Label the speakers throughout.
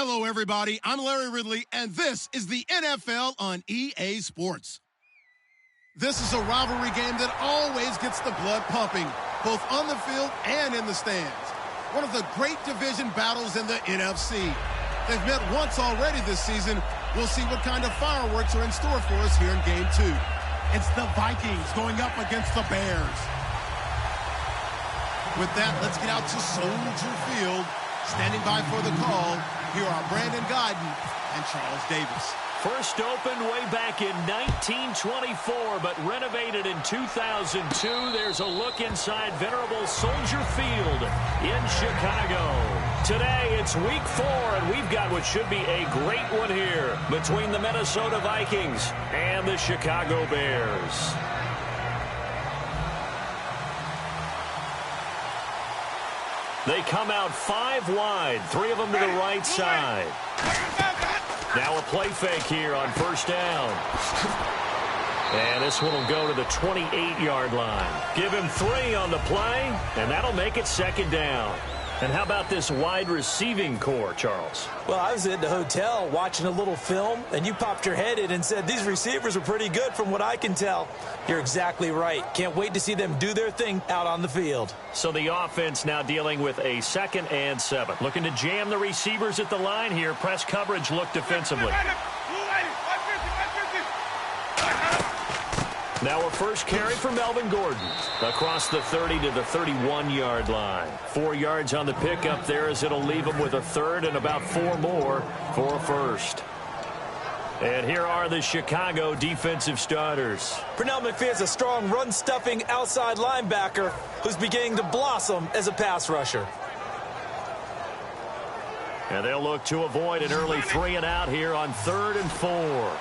Speaker 1: Hello, everybody. I'm Larry Ridley, and this is the NFL on EA Sports. This is a rivalry game that always gets the blood pumping, both on the field and in the stands. One of the great division battles in the NFC. They've met once already this season. We'll see what kind of fireworks are in store for us here in Game 2. It's the Vikings going up against the Bears. With that, let's get out to Soldier Field. Standing by for the call, here are Brandon Godden and Charles Davis.
Speaker 2: First opened way back in 1924, but renovated in 2002. There's a look inside venerable Soldier Field in Chicago. Today, it's week 4, and we've got what should be a great one here between the Minnesota Vikings and the Chicago Bears. They come out 5 wide, 3 of them to the right side. Now a play fake here on first down. And this one will go to the 28-yard line. Give him 3 on the play, and that'll make it second down. And how about this wide receiving core, Charles?
Speaker 3: Well, I was at the hotel watching a little film, and you popped your head in and said, these receivers are pretty good from what I can tell. You're exactly right. Can't wait to see them do their thing out on the field.
Speaker 2: So the offense now dealing with a 2nd and 7. Looking to jam the receivers at the line here. Press coverage look defensively. Now a first carry for Melvin Gordon. Across the 30 to the 31-yard line. 4 yards on the pickup there as it'll leave him with a 3rd and about 4 more for a first. And here are the Chicago defensive starters.
Speaker 3: Pernell McPhee's a strong run-stuffing outside linebacker who's beginning to blossom as a pass rusher.
Speaker 2: And they'll look to avoid an early 3 and out here on 3rd and 4.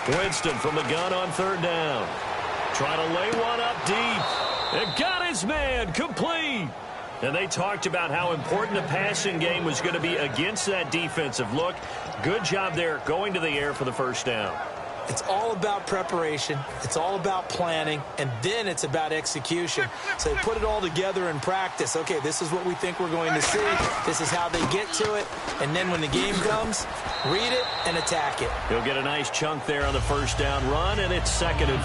Speaker 2: Winston from the gun on 3rd down. Trying to lay one up deep. And got his man complete. And they talked about how important the passing game was going to be against that defensive look. Good job there going to the air for the first down.
Speaker 3: It's all about preparation. It's all about planning. And then it's about execution. So they put it all together in practice. Okay, this is what we think we're going to see. This is how they get to it. And then when the game comes, read it and attack it.
Speaker 2: He'll get a nice chunk there on the first down run, and it's 2nd and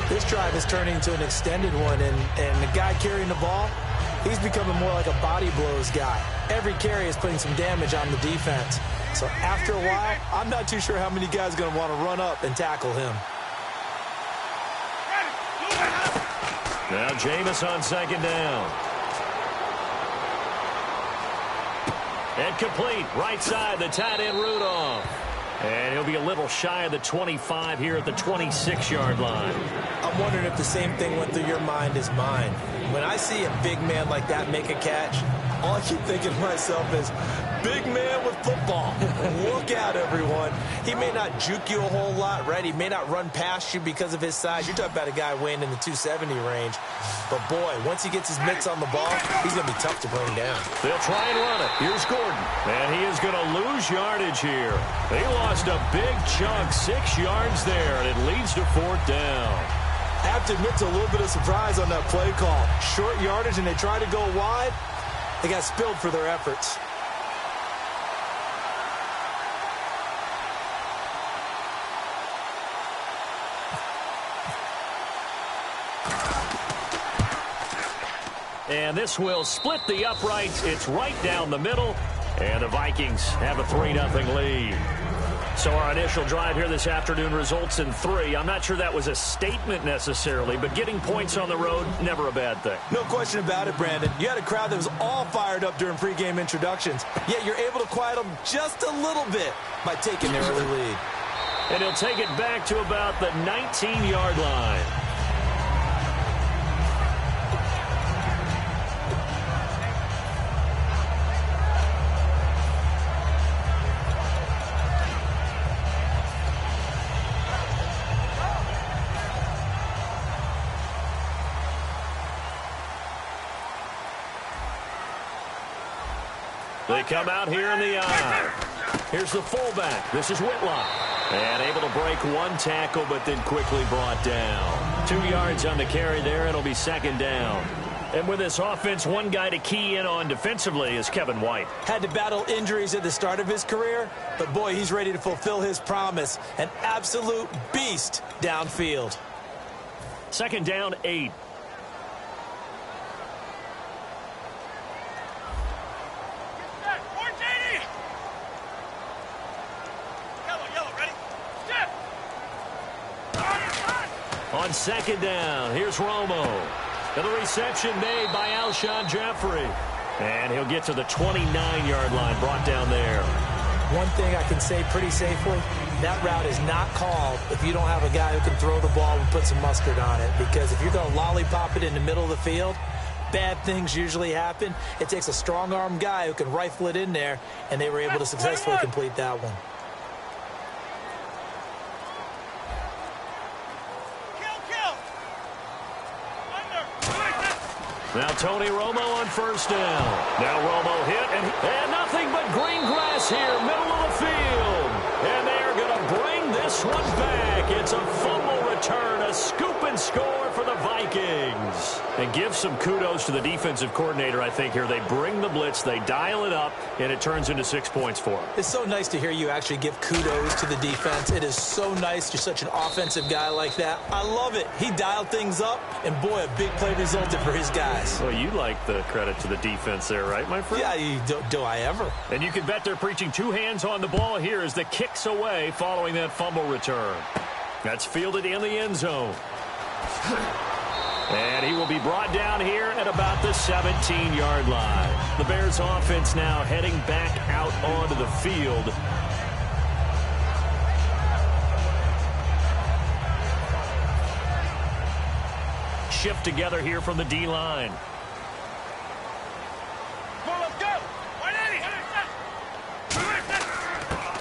Speaker 2: 4.
Speaker 3: This drive is turning into an extended one. And the guy carrying the ball, he's becoming more like a body blows guy. Every carry is putting some damage on the defense. So after a while, I'm not too sure how many guys are going to want to run up and tackle him.
Speaker 2: Now Jameis on 2nd down. And complete. Right side, the tight end Rudolph. And he'll be a little shy of the 25 here at the 26-yard line.
Speaker 3: I'm wondering if the same thing went through your mind as mine. When I see a big man like that make a catch, all I keep thinking to myself is, big man with football. Look out, everyone. He may not juke you a whole lot, right? He may not run past you because of his size. You're talking about a guy weighing in the 270 range. But, boy, once he gets his mitts on the ball, he's going to be tough to bring down.
Speaker 2: They'll try and run it. Here's Gordon. And he is going to lose yardage here. They lost a big chunk, 6 yards there, and it leads to 4th down.
Speaker 3: I have to admit to a little bit of surprise on that play call. Short yardage, and they try to go wide. They got spilled for their efforts.
Speaker 2: And this will split the uprights. It's right down the middle. And the Vikings have a 3-0 lead. So our initial drive here this afternoon results in 3. I'm not sure that was a statement necessarily, but getting points on the road, never a bad thing.
Speaker 3: No question about it, Brandon. You had a crowd that was all fired up during pregame introductions, yet you're able to quiet them just a little bit by taking the early lead.
Speaker 2: And he'll take it back to about the 19-yard line. They come out here in the eye. Here's the fullback. This is Whitlock. And able to break one tackle, but then quickly brought down. 2 yards on the carry there. It'll be second down. And with this offense, one guy to key in on defensively is Kevin White.
Speaker 3: Had to battle injuries at the start of his career, but boy, he's ready to fulfill his promise. An absolute beast downfield.
Speaker 2: Second down, 8. On second down, here's Romo. And the reception made by Alshon Jeffrey. And he'll get to the 29-yard line, brought down there.
Speaker 3: One thing I can say pretty safely, that route is not called if you don't have a guy who can throw the ball and put some mustard on it. Because if you're going to lollipop it in the middle of the field, bad things usually happen. It takes a strong-arm guy who can rifle it in there, and they were able to successfully complete that one.
Speaker 2: Now Tony Romo on first down. Now Romo hit, and nothing but green grass here, middle of the field. And they are going to bring this one back. It's a fumble return, a scoop and score for the Vikings. And give some kudos to the defensive coordinator, I think, here. They bring the blitz, they dial it up, and it turns into 6 points for them.
Speaker 3: It's so nice to hear you actually give kudos to the defense. It is so nice. You're such an offensive guy like that. I love it. He dialed things up, and boy, a big play resulted for his guys.
Speaker 2: Well, you like the credit to the defense there, right, my friend?
Speaker 3: Yeah, do I ever.
Speaker 2: And you can bet they're preaching 2 hands on the ball here as the kick's away following that fumble return. That's fielded in the end zone. And he will be brought down here at about the 17-yard line. The Bears offense now heading back out onto the field. Shift together here from the D-line.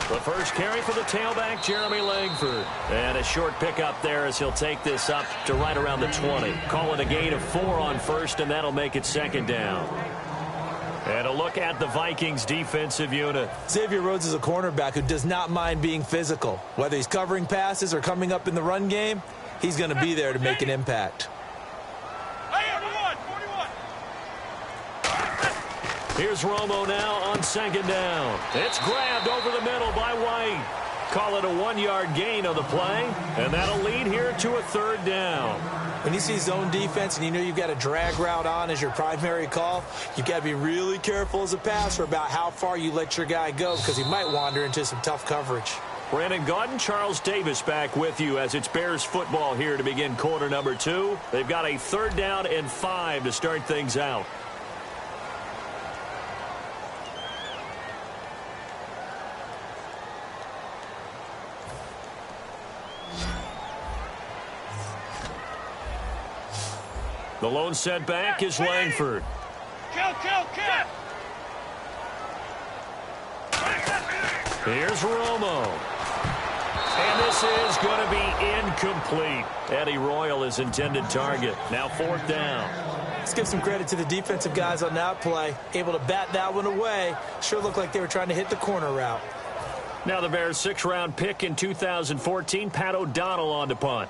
Speaker 2: The first carry for the tailback, Jeremy Langford. And a short pickup there as he'll take this up to right around the 20. Call it a gain of 4 on first, and that'll make it second down. And a look at the Vikings defensive unit.
Speaker 3: Xavier Rhodes is a cornerback who does not mind being physical. Whether he's covering passes or coming up in the run game, he's going to be there to make an impact.
Speaker 2: Here's Romo now on second down. It's grabbed over the middle by White. Call it a 1-yard gain on the play, and that'll lead here to a third down.
Speaker 3: When you see zone defense and you know you've got a drag route on as your primary call, you've got to be really careful as a passer about how far you let your guy go because he might wander into some tough coverage.
Speaker 2: Brandon Gaudin, Charles Davis back with you as it's Bears football here to begin quarter number 2. They've got a third down and 5 to start things out. The lone setback is Langford.
Speaker 4: Kill.
Speaker 2: Here's Romo. And this is going to be incomplete. Eddie Royal is intended target. Now fourth down.
Speaker 3: Let's give some credit to the defensive guys on that play. Able to bat that one away. Sure looked like they were trying to hit the corner route.
Speaker 2: Now the Bears' 6th-round pick in 2014, Pat O'Donnell on to punt.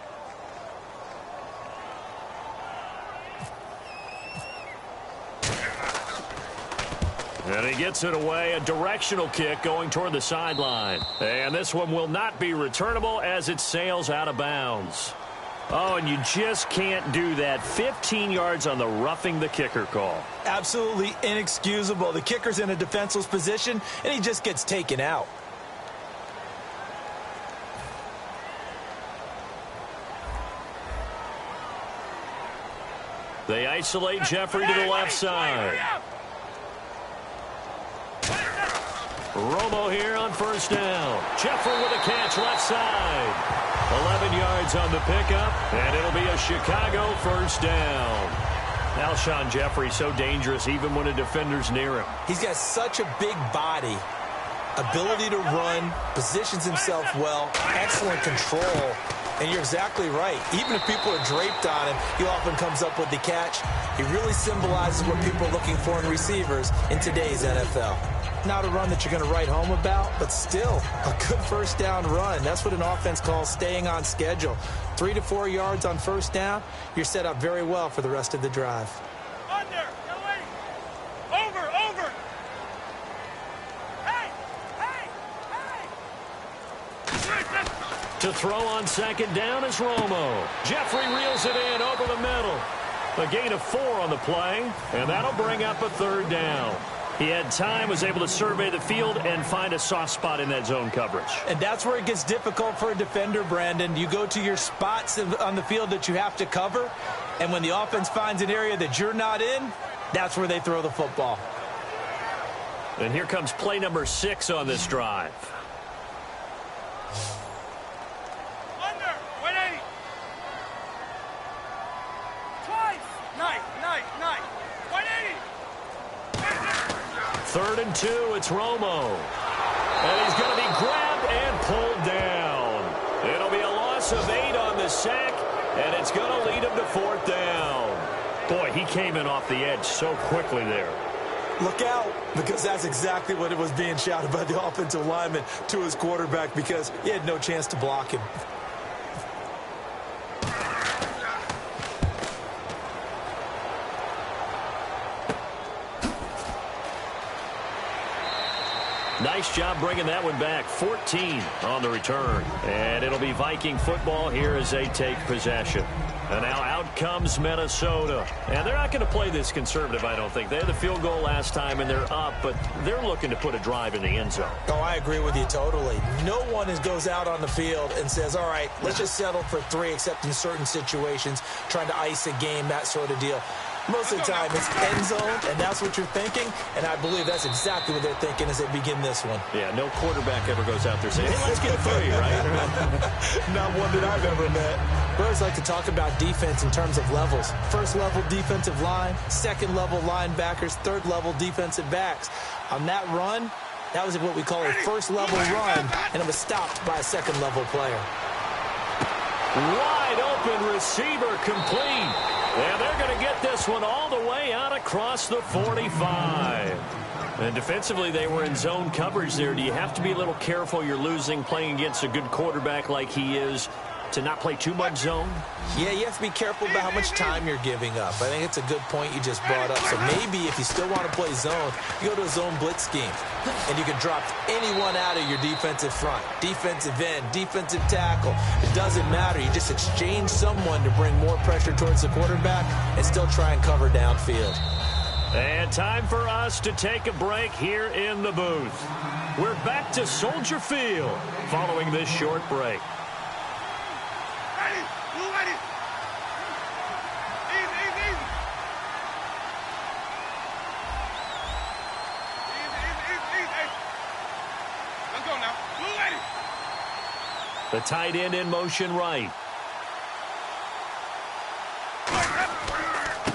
Speaker 2: And he gets it away, a directional kick going toward the sideline. And this one will not be returnable as it sails out of bounds. Oh, and you just can't do that. 15 yards on the roughing the kicker call.
Speaker 3: Absolutely inexcusable. The kicker's in a defenseless position, and he just gets taken out.
Speaker 2: They isolate Jeffrey to the left side. Romo here on first down. Jeffrey with a catch left side. 11 yards on the pickup, and it'll be a Chicago first down. Alshon Jeffrey so dangerous even when a defender's near him.
Speaker 3: He's got such a big body, ability to run, positions himself well, excellent control. And you're exactly right. Even if people are draped on him, he often comes up with the catch. He really symbolizes what people are looking for in receivers in today's NFL. Not a run that you're going to write home about, but still a good first down run. That's what an offense calls staying on schedule. 3 to 4 yards on first down, you're set up very well for the rest of the drive.
Speaker 4: Under, no way. Over. Hey.
Speaker 2: To throw on second down is Romo. Jeffrey reels it in over the middle. A gain of 4 on the play, and that'll bring up a third down. He had time, was able to survey the field and find a soft spot in that zone coverage.
Speaker 3: And that's where it gets difficult for a defender, Brandon. You go to your spots on the field that you have to cover, and when the offense finds an area that you're not in, that's where they throw the football.
Speaker 2: And here comes play number 6 on this drive.
Speaker 4: Under, 180. Twice. Nice. 180.
Speaker 2: 3rd and 2, it's Romo. And he's going to be grabbed and pulled down. It'll be a loss of 8 on the sack, and it's going to lead him to 4th down. Boy, he came in off the edge so quickly there.
Speaker 3: Look out, because that's exactly what it was being shouted by the offensive lineman to his quarterback, because he had no chance to block him.
Speaker 2: Nice job bringing that one back. 14 on the return. And it'll be Viking football here as they take possession. And now out comes Minnesota. And they're not going to play this conservative, I don't think. They had the field goal last time, and they're up, but they're looking to put a drive in the end zone.
Speaker 3: Oh, I agree with you totally. No one goes out on the field and says, all right, let's just settle for 3, except in certain situations, trying to ice a game, that sort of deal. Most of the time, it's end zone, and that's what you're thinking, and I believe that's exactly what they're thinking as they begin this one.
Speaker 2: Yeah, no quarterback ever goes out there saying, hey, let's get 3, right?
Speaker 3: Not one that I've ever met. We always like to talk about defense in terms of levels. First-level defensive line, second-level linebackers, third-level defensive backs. On that run, that was what we call a first-level run, and it was stopped by a second-level player.
Speaker 2: Wide open receiver complete. And they're going to get this one all the way out across the 45. And defensively, they were in zone coverage there. Do you have to be a little careful? You're losing, playing against a good quarterback like he is, to not play too much zone?
Speaker 3: Yeah, you have to be careful about how much time you're giving up. I think it's a good point you just brought up. So maybe if you still want to play zone, you go to a zone blitz scheme. And you can drop anyone out of your defensive front. Defensive end, defensive tackle. It doesn't matter. You just exchange someone to bring more pressure towards the quarterback and still try and cover downfield.
Speaker 2: And time for us to take a break here in the booth. We're back to Soldier Field following this short break. The tight end in motion right.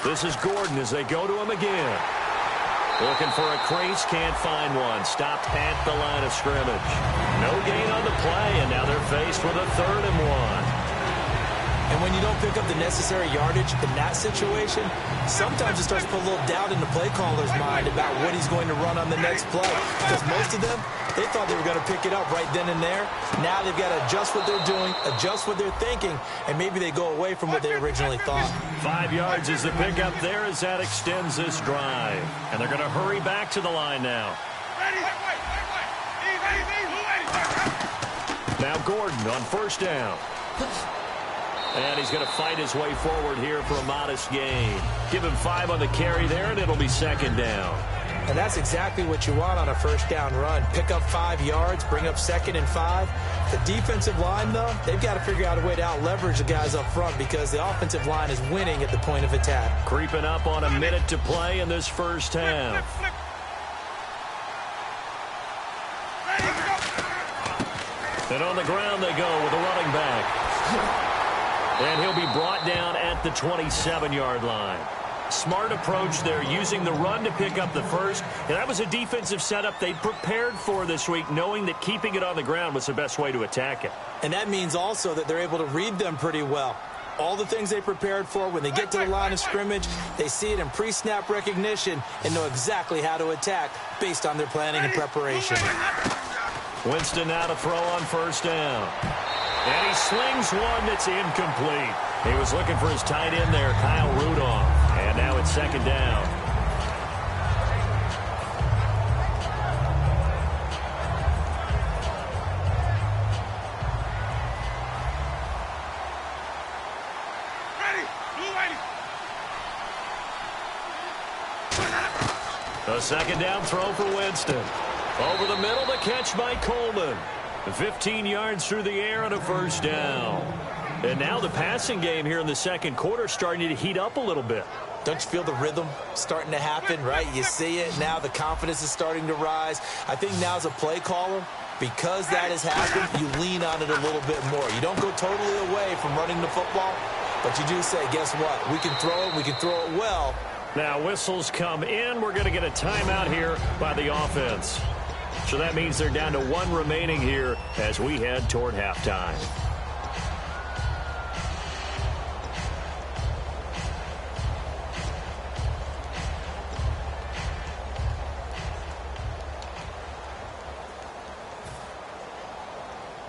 Speaker 2: This is Gordon as they go to him again. Looking for a crease, can't find one. Stopped at the line of scrimmage. No gain on the play, and now they're faced with a 3rd and 1.
Speaker 3: And when you don't pick up the necessary yardage in that situation, sometimes it starts to put a little doubt in the play caller's mind about what he's going to run on the next play. Because most of them, they thought they were going to pick it up right then and there. Now they've got to adjust what they're doing, adjust what they're thinking, and maybe they go away from what they originally thought.
Speaker 2: 5 yards is the pickup there as that extends this drive. And they're going to hurry back to the line now. Now Gordon on first down. And he's going to fight his way forward here for a modest gain. Give him 5 on the carry there, and it'll be 2nd down.
Speaker 3: And that's exactly what you want on a first down run. Pick up 5 yards, bring up 2nd and 5. The defensive line, though, they've got to figure out a way to out-leverage the guys up front because the offensive line is winning at the point of attack.
Speaker 2: Creeping up on a minute to play in this first half. And on the ground they go with a running back. And he'll be brought down at the 27-yard line. Smart approach there, using the run to pick up the first. And that was a defensive setup they prepared for this week, knowing that keeping it on the ground was the best way to attack it.
Speaker 3: And that means also that they're able to read them pretty well. All the things they prepared for, when they get to the line of scrimmage, they see it in pre-snap recognition and know exactly how to attack based on their planning and preparation.
Speaker 2: Winston now to throw on first down. And he slings one that's incomplete. He was looking for his tight end there, Kyle Rudolph. And now it's second down. A second down throw for Winston. Over the middle, the catch by Coleman. 15 yards through the air and a first down. And now the passing game here in the second quarter starting to heat up a little bit.
Speaker 3: Don't you feel the rhythm starting to happen, right? You see it now. The confidence is starting to rise. I think now as a play caller, because that has happened, you lean on it a little bit more. You don't go totally away from running the football, but you do say, guess what? We can throw it. We can throw it well.
Speaker 2: Now whistles come in. We're going to get a timeout here by the offense. So that means they're down to one remaining here as we head toward halftime.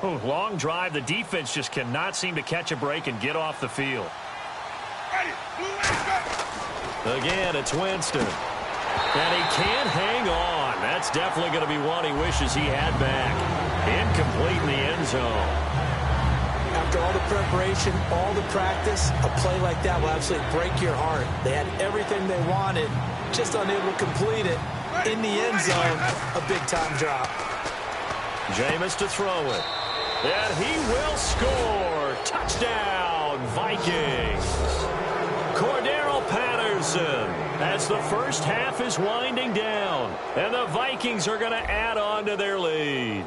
Speaker 2: Oh, long drive. The defense just cannot seem to catch a break and get off the field. Again, it's Winston. And he can't hang on. That's definitely going to be one he wishes he had back. Incomplete in the end zone.
Speaker 3: After all the preparation, all the practice, a play like that will absolutely break your heart. They had everything they wanted, just unable to complete it. In the end zone, a big-time drop.
Speaker 2: Jameis to throw it. And he will score. Touchdown, Vikings. Cordero Patterson as the first half is winding down. And the Vikings are going to add on to their lead.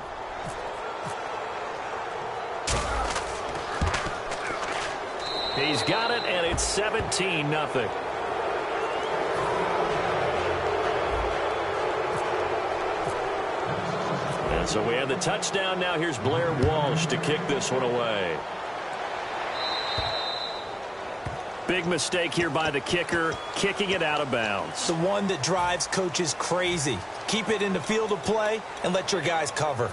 Speaker 2: He's got it, and it's 17-0. And so we have the touchdown. Now here's Blair Walsh to kick this one away. Big mistake here by the kicker, kicking it out of bounds.
Speaker 3: The one that drives coaches crazy. Keep it in the field of play and let your guys cover.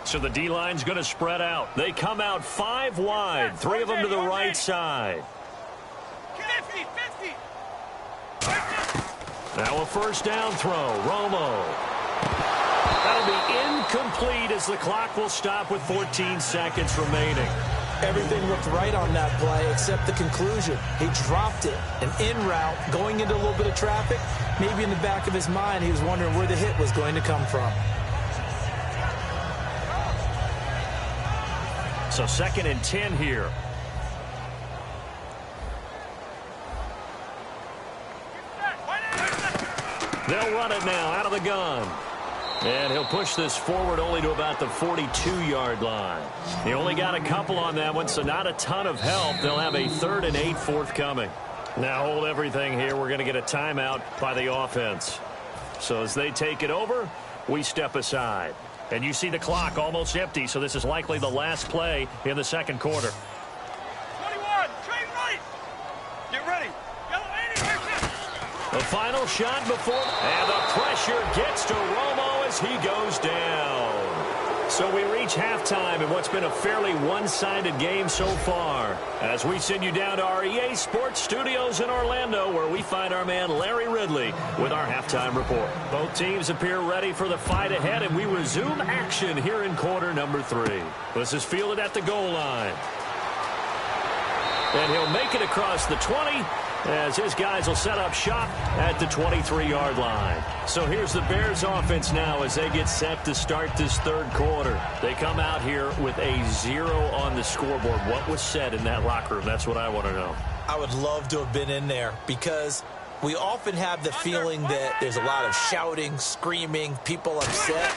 Speaker 2: So the D-line's going to spread out. They come out 5 wide, 3 of them to the right side.
Speaker 4: 50.
Speaker 2: Now a first down throw. Romo. That'll be incomplete as the clock will stop with 14 seconds remaining.
Speaker 3: Everything looked right on that play except the conclusion. He dropped it, an in route, going into a little bit of traffic. Maybe in the back of his mind he was wondering where the hit was going to come from.
Speaker 2: So 2nd and 10 here. They'll run it now out of the gun. And he'll push this forward only to about the 42-yard line. He only got a couple on that one, so not a ton of help. They'll have a 3rd and 8 forthcoming. Now hold everything here. We're going to get a timeout by the offense. So as they take it over, we step aside. And you see the clock almost empty, so this is likely the last play in the second quarter.
Speaker 4: 21, straight right. Get ready. Yellow 80.
Speaker 2: The final shot before, and the pressure gets to Romo as he goes down. So we reach halftime in what's been a fairly one-sided game so far. As we send you down to our EA Sports Studios in Orlando, where we find our man Larry Ridley with our halftime report. Both teams appear ready for the fight ahead, and we resume action here in quarter number 3. This is fielded at the goal line. And he'll make it across the 20 as his guys will set up shop at the 23-yard line. So here's the Bears offense now as they get set to start this third quarter. They come out here with a 0 on the scoreboard. What was said in that locker room? That's what I want to know.
Speaker 3: I would love to have been in there because we often have the feeling that there's a lot of shouting, screaming, people upset.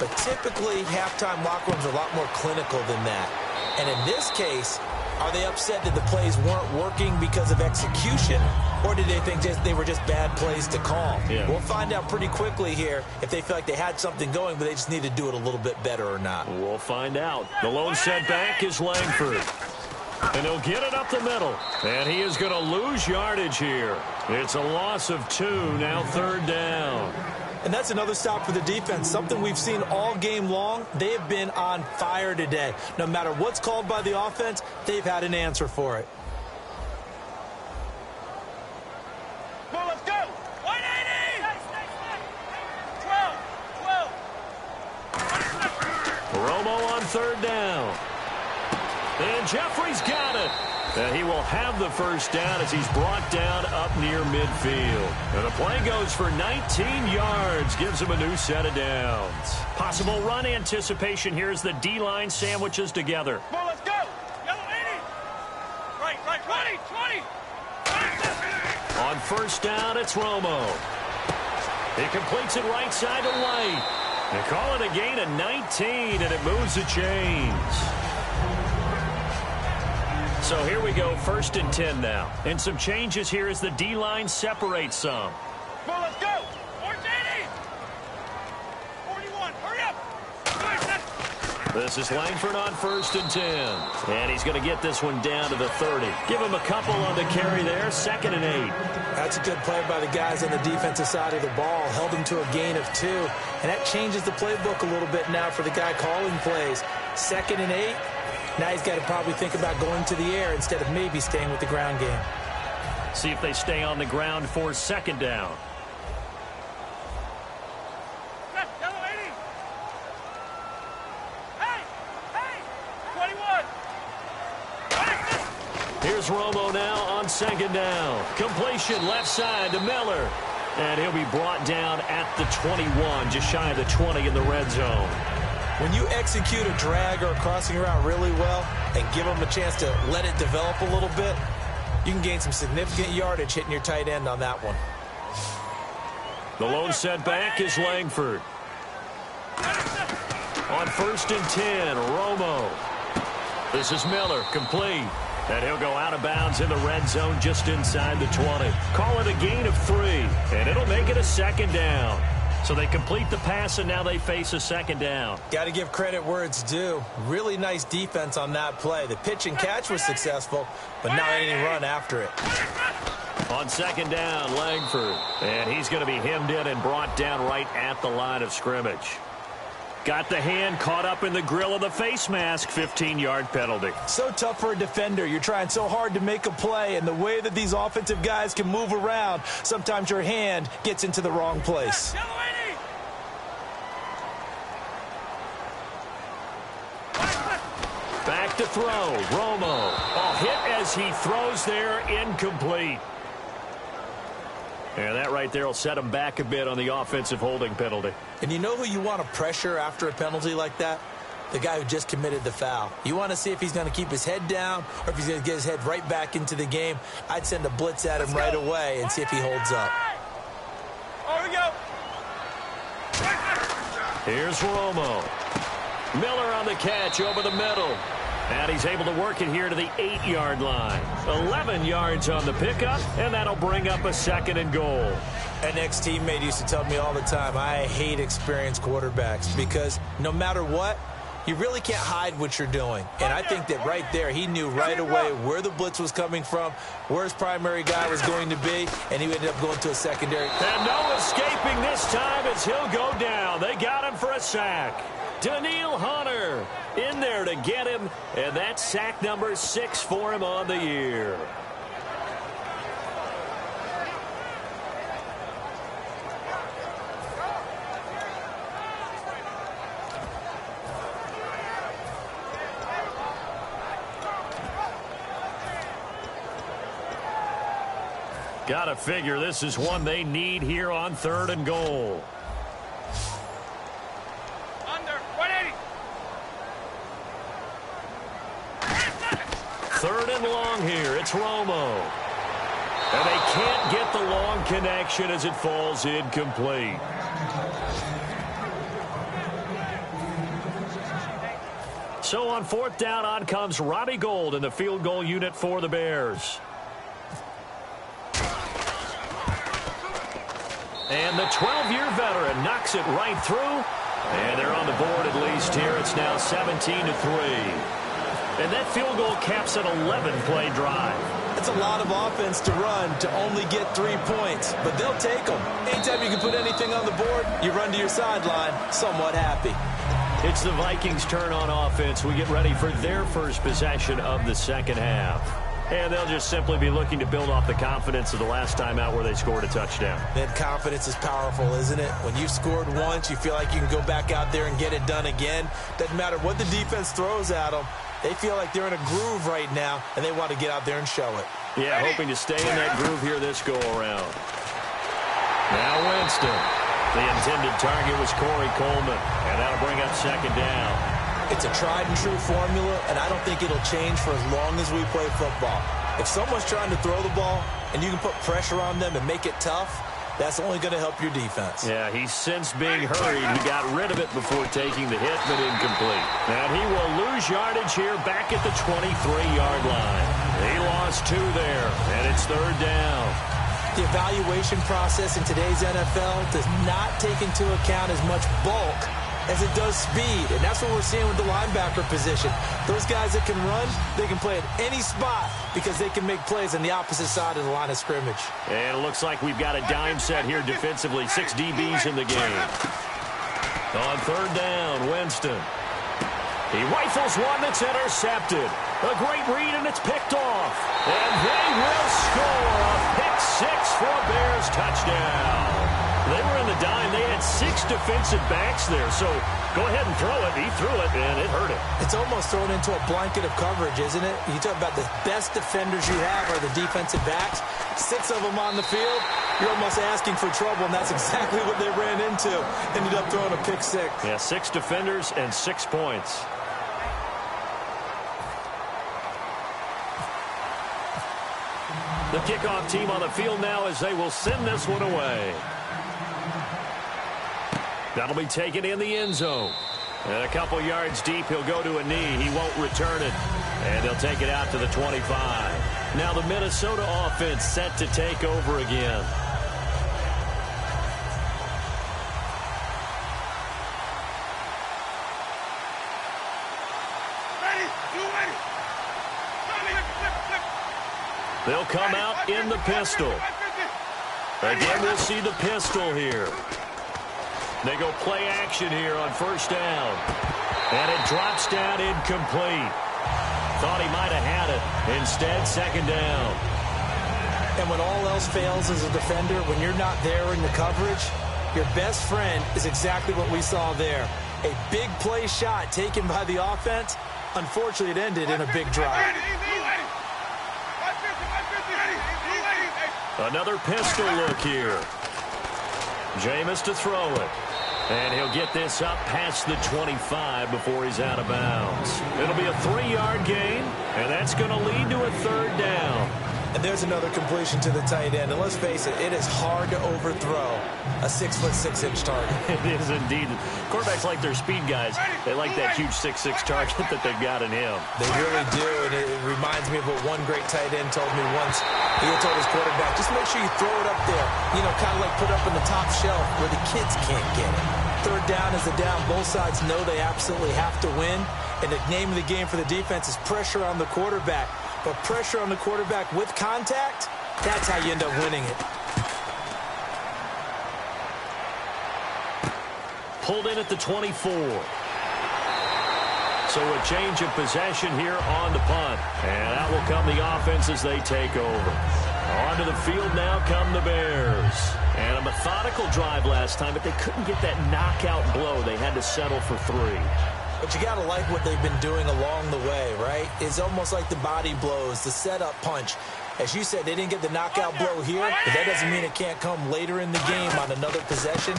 Speaker 3: But typically, halftime locker rooms are a lot more clinical than that. And in this case, Are they upset that the plays weren't working because of execution, or did they think they were just bad plays to call?
Speaker 2: Yeah.
Speaker 3: We'll find out pretty quickly here if they feel like they had something going, but they just need to do it a little bit better or not.
Speaker 2: We'll find out. The lone setback is Langford. And he'll get it up the middle. And he is going to lose yardage here. It's a loss of 2, now 3rd down.
Speaker 3: And that's another stop for the defense, something we've seen all game long. They have been on fire today. No matter what's called by the offense, they've had an answer for it.
Speaker 4: Come on, let's go. 180. 12.
Speaker 2: Romo on 3rd down. And Jeffrey's got it. And he will have the first down as he's brought down up near midfield. And the play goes for 19 yards. Gives him a new set of downs.
Speaker 5: Possible run anticipation here as the D-line sandwiches together.
Speaker 4: Come on, let's go. Yellow 80. Right, 20.
Speaker 2: On 1st down, it's Romo. He completes it right side to White. They call it a gain of 19, and it moves the chains.
Speaker 5: So here we go, 1st and 10 now. And some changes here as the D-line separates some.
Speaker 4: Come on, let's go. Orange 80. 41, hurry up.
Speaker 2: This is Langford on 1st and 10. And he's going to get this one down to the 30. Give him a couple on the carry there, 2nd and 8.
Speaker 3: That's a good play by the guys on the defensive side of the ball. Held them to a gain of 2. And that changes the playbook a little bit now for the guy calling plays. 2nd and 8. Now he's got to probably think about going to the air instead of maybe staying with the ground game.
Speaker 5: See if they stay on the ground for 2nd down.
Speaker 4: Yellow 80. Hey, 21.
Speaker 2: Here's Romo now on 2nd down. Completion left side to Miller. And he'll be brought down at the 21, just shy of the 20 in the red zone.
Speaker 3: When you execute a drag or a crossing route really well and give them a chance to let it develop a little bit, you can gain some significant yardage hitting your tight end on that one.
Speaker 2: The lone setback is Langford. On 1st and 10, Romo. This is Miller, complete. And he'll go out of bounds in the red zone just inside the 20. Call it a gain of 3, and it'll make it a 2nd down.
Speaker 5: So they complete the pass, and now they face a 2nd down.
Speaker 3: Got to give credit where it's due. Really nice defense on that play. The pitch and catch was successful, but not any run after it.
Speaker 2: On 2nd down, Langford. And he's going to be hemmed in and brought down right at the line of scrimmage.
Speaker 5: Got the hand caught up in the grill of the face mask. 15-yard penalty.
Speaker 3: So tough for a defender. You're trying so hard to make a play, and the way that these offensive guys can move around, sometimes your hand gets into the wrong place.
Speaker 4: Yellow 80.
Speaker 2: Back to throw. Romo. A hit as he throws there, incomplete. And that right there will set him back a bit on the offensive holding penalty.
Speaker 3: And you know who you want to pressure after a penalty like that? The guy who just committed the foul. You want to see if he's going to keep his head down or if he's going to get his head right back into the game. I'd send a blitz at him right away and see if he holds up.
Speaker 4: Oh, here we go.
Speaker 2: Here's Romo. Miller on the catch over the middle. And he's able to work it here to the 8-yard line. 11 yards on the pickup, and that'll bring up a 2nd and goal.
Speaker 3: An ex-teammate used to tell me all the time, I hate experienced quarterbacks because no matter what, you really can't hide what you're doing. And I think that right there, he knew right away where the blitz was coming from, where his primary guy was going to be, and he ended up going to a secondary.
Speaker 2: And no escaping this time as he'll go down. They got him for a sack. Daniil Hunter in there to get him, and that's sack number 6 for him on the year. Gotta figure this is one they need here on 3rd and goal.
Speaker 4: Under 180.
Speaker 2: 3rd and long here. It's Romo. And they can't get the long connection as it falls incomplete.
Speaker 5: So on fourth down, on comes Robbie Gould in the field goal unit for the Bears. And the 12-year veteran knocks it right through. And they're on the board at least here. It's now 17-3. And that field goal caps an 11-play drive.
Speaker 3: It's a lot of offense to run to only get 3 points, but they'll take them. Anytime you can put anything on the board, you run to your sideline somewhat happy.
Speaker 5: It's the Vikings' turn on offense. We get ready for their first possession of the second half. And they'll just simply be looking to build off the confidence of the last time out where they scored a touchdown.
Speaker 3: That confidence is powerful, isn't it? When you've scored once, you feel like you can go back out there and get it done again. Doesn't matter what the defense throws at them. They feel like they're in a groove right now, and they want to get out there and show it.
Speaker 5: Yeah, hoping to stay in that groove here this go-around. Now Winston. The intended target was Corey Coleman, and that'll bring up second down.
Speaker 3: It's a tried-and-true formula, and I don't think it'll change for as long as we play football. If someone's trying to throw the ball, and you can put pressure on them and make it tough, that's only going to help your defense.
Speaker 5: Yeah, he's since being hurried. He got rid of it before taking the hit, but incomplete. And he will lose yardage here back at the 23-yard line. He lost 2 there, and it's third down.
Speaker 3: The evaluation process in today's NFL does not take into account as much bulk as it does speed, and that's what we're seeing with the linebacker position. Those guys that can run, they can play at any spot because they can make plays on the opposite side of the line of scrimmage.
Speaker 5: And it looks like we've got a dime set here defensively. 6 DBs in the game. On third down, Winston. He rifles one that's intercepted. A great read, and it's picked off. And they will score a pick 6 for a Bears touchdown. They were in the dime. They had 6 defensive backs there. So go ahead and throw it. He threw it, and it hurt him.
Speaker 3: It's almost thrown into a blanket of coverage, isn't it? You talk about the best defenders you have are the defensive backs. 6 of them on the field. You're almost asking for trouble, and that's exactly what they ran into. Ended up throwing a pick 6.
Speaker 5: Yeah, 6 defenders and 6 points. The kickoff team on the field now as they will send this one away. That'll be taken in the end zone. And a couple yards deep, he'll go to a knee. He won't return it. And they'll take it out to the 25. Now the Minnesota offense set to take over again. They'll come out in the pistol. Again, we'll see the pistol here. They go play action here on first down. And it drops down incomplete. Thought he might have had it. Instead, second down.
Speaker 3: And when all else fails as a defender, when you're not there in the coverage, your best friend is exactly what we saw there. A big play shot taken by the offense. Unfortunately, it ended in a big drive.
Speaker 5: Another pistol look here. Jameis to throw it. And he'll get this up past the 25 before he's out of bounds. It'll be a 3-yard gain, and that's going to lead to a third down.
Speaker 3: And there's another completion to the tight end. And let's face it, it is hard to overthrow a 6'6" target.
Speaker 5: It is indeed. Quarterbacks like their speed guys. They like that huge 6'6" target that they've got in him.
Speaker 3: They really do, and it reminds me of what one great tight end told me once. He had told his quarterback, just make sure you throw it up there. You know, kind of like put it up in the top shelf where the kids can't get it. Third down is the down. Both sides know they absolutely have to win. And the name of the game for the defense is pressure on the quarterback. But pressure on the quarterback with contact, that's how you end up winning it.
Speaker 5: Pulled in at the 24. So a change of possession here on the punt. And out will come the offense as they take over. Onto the field now come the Bears. And a methodical drive last time, but they couldn't get that knockout blow. They had to settle for 3.
Speaker 3: But you got to like what they've been doing along the way, right? It's almost like the body blows, the setup punch. As you said, they didn't get the knockout blow here, but that doesn't mean it can't come later in the game on another possession.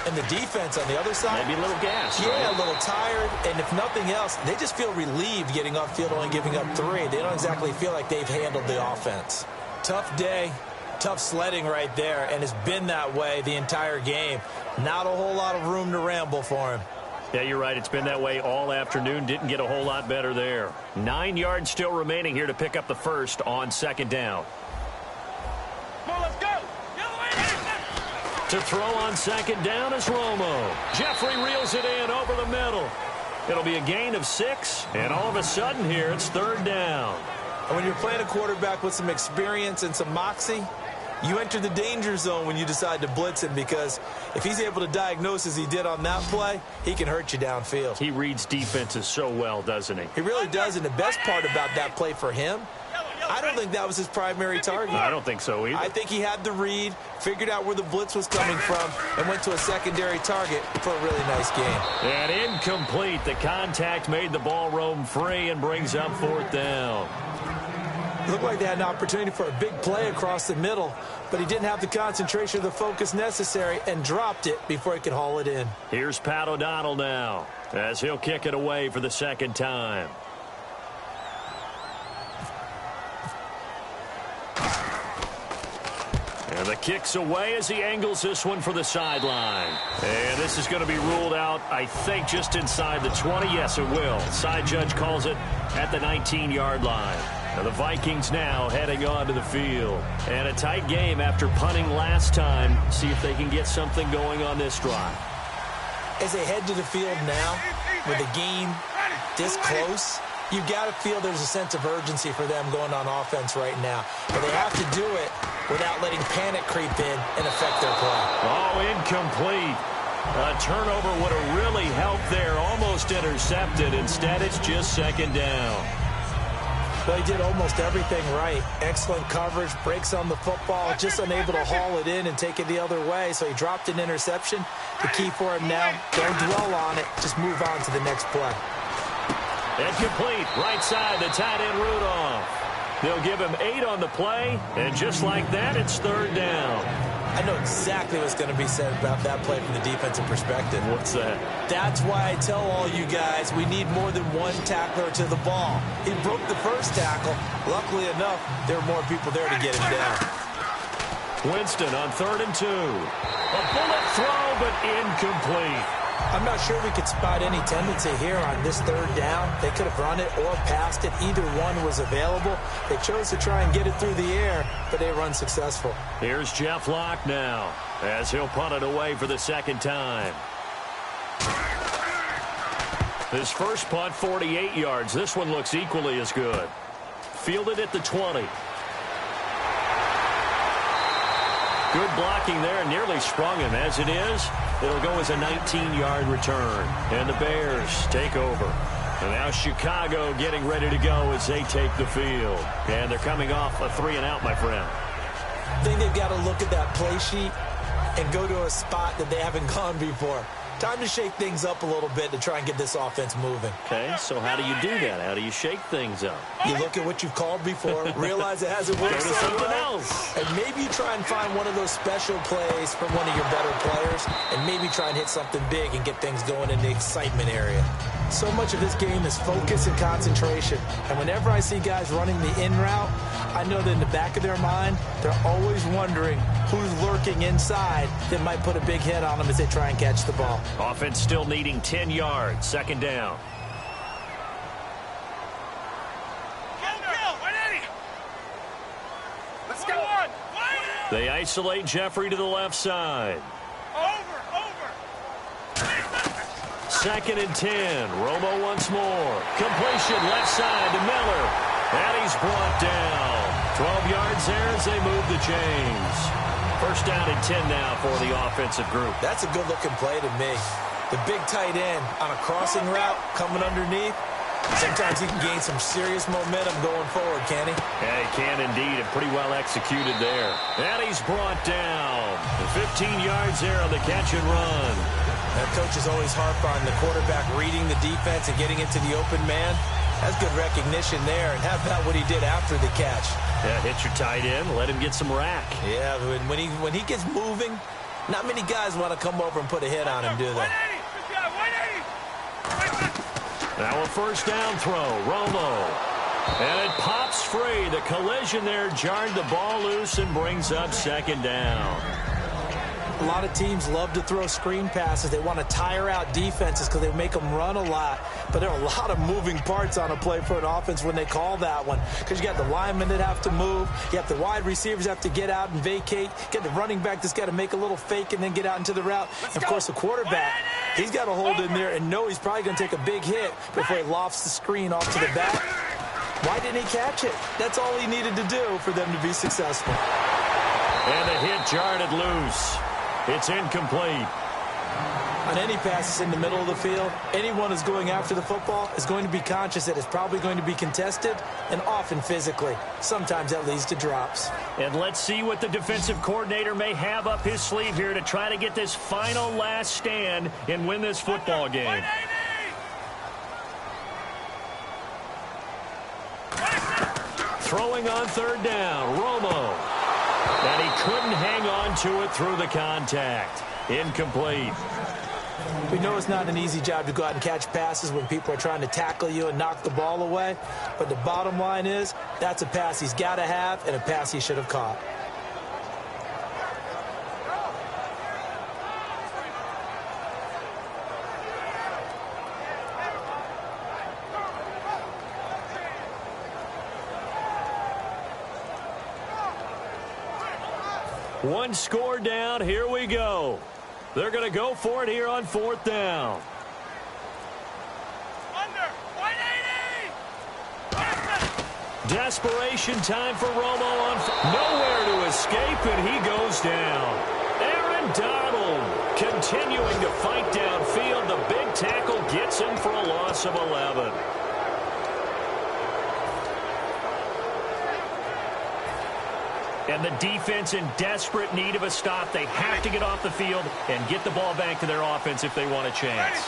Speaker 3: And the defense on the other side,
Speaker 5: maybe a little gas.
Speaker 3: Yeah,
Speaker 5: right?
Speaker 3: A little tired. And if nothing else, they just feel relieved getting upfield, only giving up 3. They don't exactly feel like they've handled the offense. Tough day, tough sledding right there, and it's been that way the entire game. Not a whole lot of room to ramble for him.
Speaker 2: Yeah, you're right. It's been that way all afternoon. Didn't get a whole lot better there. 9 yards still remaining here to pick up the first on second down.
Speaker 4: Come on, let's go.
Speaker 2: To throw on second down is Romo. Jeffrey reels it in over the middle. It'll be a gain of 6, and all of a sudden here it's third down.
Speaker 3: And when you're playing a quarterback with some experience and some moxie, you enter the danger zone when you decide to blitz him, because if he's able to diagnose as he did on that play, he can hurt you downfield.
Speaker 2: He reads defenses so well, doesn't he?
Speaker 3: He really does, and the best part about that play for him, I don't think that was his primary target.
Speaker 2: I don't think so either.
Speaker 3: I think he had the read, figured out where the blitz was coming from, and went to a secondary target for a really nice game.
Speaker 2: And incomplete. The contact made the ball roam free and brings up fourth down.
Speaker 3: It looked like they had an opportunity for a big play across the middle, but he didn't have the concentration or the focus necessary and dropped it before he could haul it in.
Speaker 2: Here's Pat O'Donnell now as he'll kick it away for the second time. And the kick's away as he angles this one for the sideline. And this is going to be ruled out, I think, just inside the 20. Yes, it will. Side judge calls it at the 19-yard line. Now the Vikings now heading on to the field. And a tight game after punting last time. See if they can get something going on this drive.
Speaker 3: As they head to the field now, with the game this close, you got to feel there's a sense of urgency for them going on offense right now. But they have to do it without letting panic creep in and affect their play.
Speaker 2: Oh, incomplete. A turnover would have really helped there. Almost intercepted. Instead, it's just second down.
Speaker 3: Well, he did almost everything right. Excellent coverage, breaks on the football, just unable to haul it in and take it the other way. So he dropped an interception. The key for him now, don't dwell on it. Just move on to the next play.
Speaker 2: Incomplete. Right side, the tight end Rudolph. They'll give him 8 on the play, and just like that, it's third down.
Speaker 3: I know exactly what's going to be said about that play from the defensive perspective.
Speaker 2: What's that?
Speaker 3: That's why I tell all you guys we need more than one tackler to the ball. He broke the first tackle. Luckily enough, there were more people there to get him down.
Speaker 2: Winston on 3rd and 2. A bullet throw, but incomplete.
Speaker 3: I'm not sure we could spot any tendency here on this third down. They could have run it or passed it. Either one was available. They chose to try and get it through the air, but they were unsuccessful.
Speaker 2: Here's Jeff Locke now as he'll punt it away for the second time. His first punt, 48 yards. This one looks equally as good. Fielded at the 20. Good blocking there, nearly sprung him. As it is, it'll go as a 19-yard return. And the Bears take over. And now Chicago getting ready to go as they take the field. And they're coming off a 3-and-out, my friend.
Speaker 3: I think they've got to look at that play sheet and go to a spot that they haven't gone before. Time to shake things up a little bit to try and get this offense moving.
Speaker 2: Okay, so how do you do that? How do you shake things up?
Speaker 3: You look at what you've called before, realize it hasn't worked so
Speaker 2: something
Speaker 3: well,
Speaker 2: else.
Speaker 3: and maybe you try and find one of those special plays from one of your better players, and maybe try and hit something big and get things going in the excitement area. So much of this game is focus and concentration, and whenever I see guys running the in route, I know that in the back of their mind, they're always wondering who's lurking inside that might put a big hit on them as they try and catch the ball.
Speaker 2: Offense still needing 10 yards. Second down.
Speaker 4: Let's go on.
Speaker 2: They isolate Jeffrey to the left side.
Speaker 4: Over.
Speaker 2: 2nd and 10. Romo once more. Completion left side to Miller. And he's brought down. 12 yards there as they move the chains. First down and 10 now for the offensive group.
Speaker 3: That's a good-looking play to me. The big tight end on a crossing route coming underneath. Sometimes he can gain some serious momentum going forward, can he?
Speaker 2: Yeah, he can indeed, and pretty well executed there. And he's brought down. 15 yards there on the catch and run.
Speaker 3: That coach is always harp on the quarterback reading the defense and getting into the open man. That's good recognition there. And how about what he did after the catch?
Speaker 2: Yeah, hit your tight end, let him get some rack.
Speaker 3: Yeah, when he gets moving, not many guys want to come over and put a hit on him, do they?
Speaker 2: Now a first down throw, Romo. And it pops free. The collision there jarred the ball loose and brings up second down.
Speaker 3: A lot of teams love to throw screen passes. They want to tire out defenses because they make them run a lot. But there are a lot of moving parts on a play for an offense when they call that one. Because you got the linemen that have to move. You have the wide receivers have to get out and vacate. You get the running back that's got to make a little fake and then get out into the route. And, of course, the quarterback, he's got to hold in there and know he's probably going to take a big hit before he lofts the screen off to the back. Why didn't he catch it? That's all he needed to do for them to be successful.
Speaker 2: And the hit jarred it loose. It's incomplete.
Speaker 3: On any passes in the middle of the field, anyone who's going after the football is going to be conscious that it's probably going to be contested and often physically. Sometimes that leads to drops.
Speaker 2: And let's see what the defensive coordinator may have up his sleeve here to try to get this final last stand and win this football game. Throwing on third down, Romo. And he couldn't hang on to it through the contact. Incomplete.
Speaker 3: We know it's not an easy job to go out and catch passes when people are trying to tackle you and knock the ball away. But the bottom line is, that's a pass he's got to have and a pass he should have caught.
Speaker 2: One score down. Here we go. They're going to go for it here on fourth down.
Speaker 4: Under 180.
Speaker 2: Desperation time for Romo on nowhere to escape, and he goes down. Aaron Donald continuing to fight downfield. The big tackle gets him for a loss of 11. And the defense in desperate need of a stop. They have to get off the field and get the ball back to their offense if they want a chance.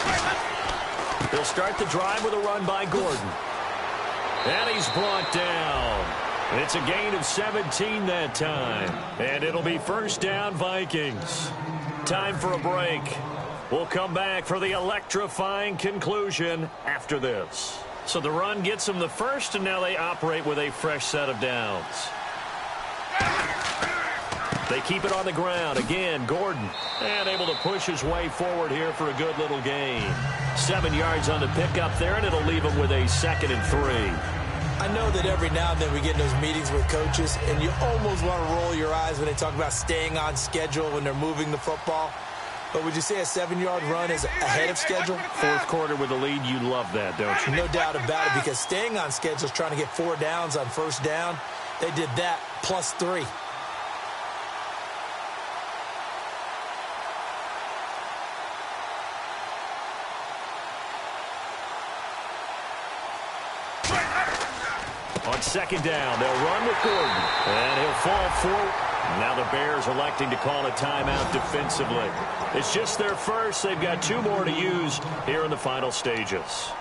Speaker 2: They'll start the drive with a run by Gordon. And he's brought down. It's a gain of 17 that time. And it'll be first down, Vikings. Time for a break. We'll come back for the electrifying conclusion after this. So the run gets them the first, and now they operate with a fresh set of downs. They keep it on the ground. Again, Gordon. And able to push his way forward here for a good little gain. 7 yards on the pickup there, and it'll leave him with a 2nd and 3.
Speaker 3: I know that every now and then we get in those meetings with coaches, and you almost want to roll your eyes when they talk about staying on schedule when they're moving the football. But would you say a 7-yard run is ahead of schedule?
Speaker 2: Fourth quarter with a lead, you love that, don't you?
Speaker 3: No doubt about it, because staying on schedule is trying to get 4 downs on first down. They did that plus 3.
Speaker 2: On second down, they'll run with Gordon. And he'll fall forward. Now the Bears electing to call a timeout defensively. It's just their first. They've got 2 more to use here in the final stages.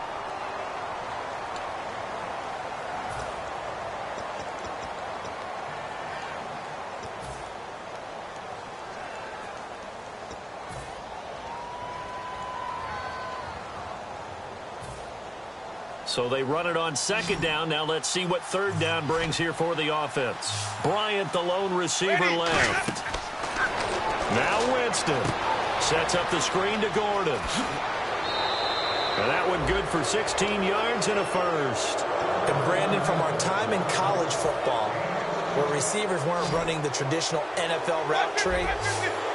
Speaker 2: So they run it on second down. Now let's see what third down brings here for the offense. Bryant, the lone receiver, left. Now Winston sets up the screen to Gordon. And that one good for 16 yards and a first.
Speaker 3: And Brandon, from our time in college football, where receivers weren't running the traditional NFL route tree,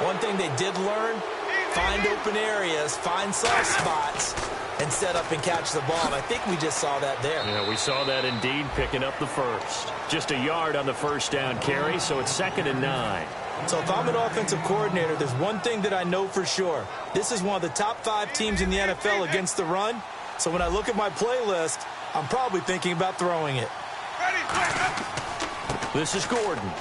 Speaker 3: one thing they did learn, find open areas, find soft spots, and set up and catch the ball. And I think we just saw that there.
Speaker 2: Yeah, we saw that indeed, picking up the first. Just a yard on the first down carry, so it's 2nd and 9.
Speaker 3: So if I'm an offensive coordinator, there's one thing that I know for sure. This is one of the top 5 teams in the NFL against the run. So when I look at my playlist, I'm probably thinking about throwing it.
Speaker 2: This is Gordon.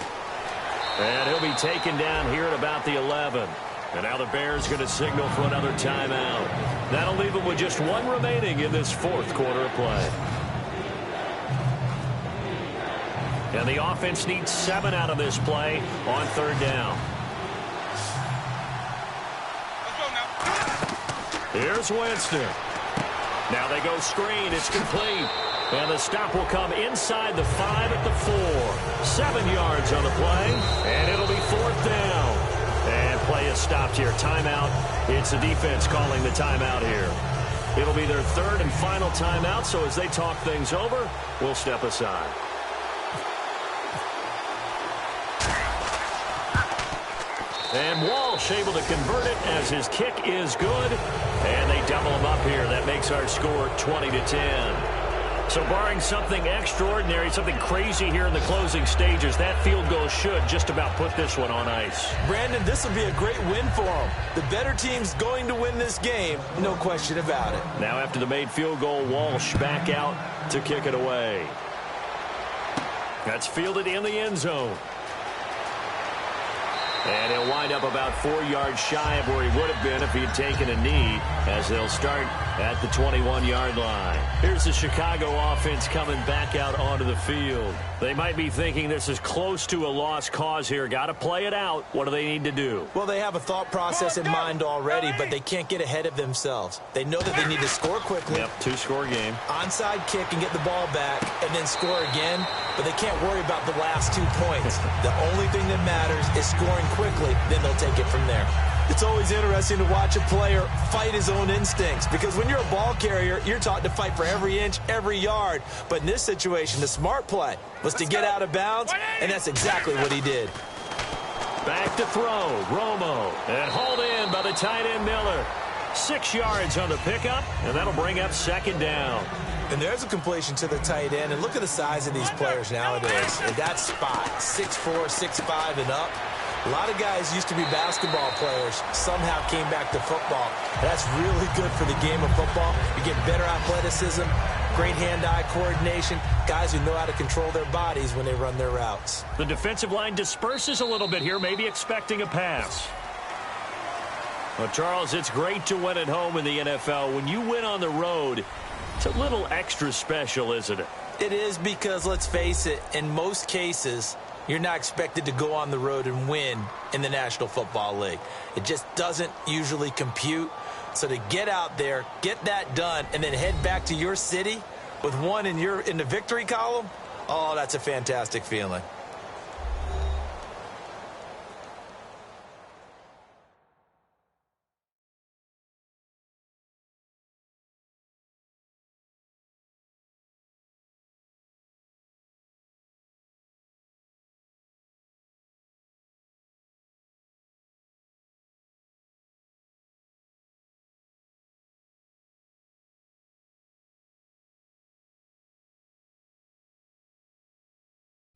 Speaker 2: And he'll be taken down here at about the 11. And now the Bears going to signal for another timeout. That'll leave them with just 1 remaining in this fourth quarter of play. And the offense needs 7 out of this play on third down. Here's Winston. Now they go screen. It's complete. And the stop will come inside the 5 at the 4. 7 yards on the play. And it'll be fourth down. And play has stopped here. Timeout. It's the defense calling the timeout here. It'll be their third and final timeout, so as they talk things over, we'll step aside. And Walsh able to convert it as his kick is good. And they double him up here. That makes our score 20-10. So barring something extraordinary, something crazy here in the closing stages, that field goal should just about put this one on ice.
Speaker 3: Brandon, this will be a great win for them. The better team's going to win this game, no question about it.
Speaker 2: Now after the made field goal, Walsh back out to kick it away. That's fielded in the end zone. And he'll wind up about 4 yards shy of where he would have been if he had taken a knee, as they'll start at the 21-yard line. Here's the Chicago offense coming back out onto the field. They might be thinking this is close to a lost cause here. Got to play it out. What do they need to do?
Speaker 3: Well, they have a thought process in mind already, but they can't get ahead of themselves. They know that they need to score quickly.
Speaker 2: Yep, 2-score game.
Speaker 3: Onside kick and get the ball back and then score again, but they can't worry about the last 2 points. The only thing that matters is scoring quickly, then they'll take it from there. It's always interesting to watch a player fight his own instincts, because when you're a ball carrier, you're taught to fight for every inch, every yard. But in this situation, the smart play was to get out of bounds, and that's exactly what he did.
Speaker 2: Back to throw, Romo, and hauled in by the tight end Miller. 6 yards on the pickup, and that'll bring up second down.
Speaker 3: And there's a completion to the tight end, and look at the size of these players nowadays. At that spot, 6'4", 6'5", and up. A lot of guys used to be basketball players, somehow came back to football. That's really good for the game of football. You get better athleticism, great hand-eye coordination, guys who know how to control their bodies when they run their routes.
Speaker 2: The defensive line disperses a little bit here, maybe expecting a pass. Well, Charles, it's great to win at home in the NFL. When you win on the road, it's a little extra special, isn't it?
Speaker 3: It is, because, let's face it, in most cases, you're not expected to go on the road and win in the National Football League. It just doesn't usually compute. So to get out there, get that done, and then head back to your city with one in the victory column, oh, that's a fantastic feeling.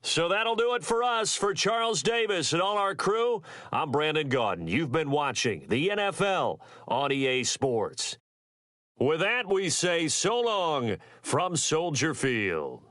Speaker 2: So that'll do it for us. For Charles Davis and all our crew, I'm Brandon Gaudin. You've been watching the NFL on EA Sports. With that, we say so long from Soldier Field.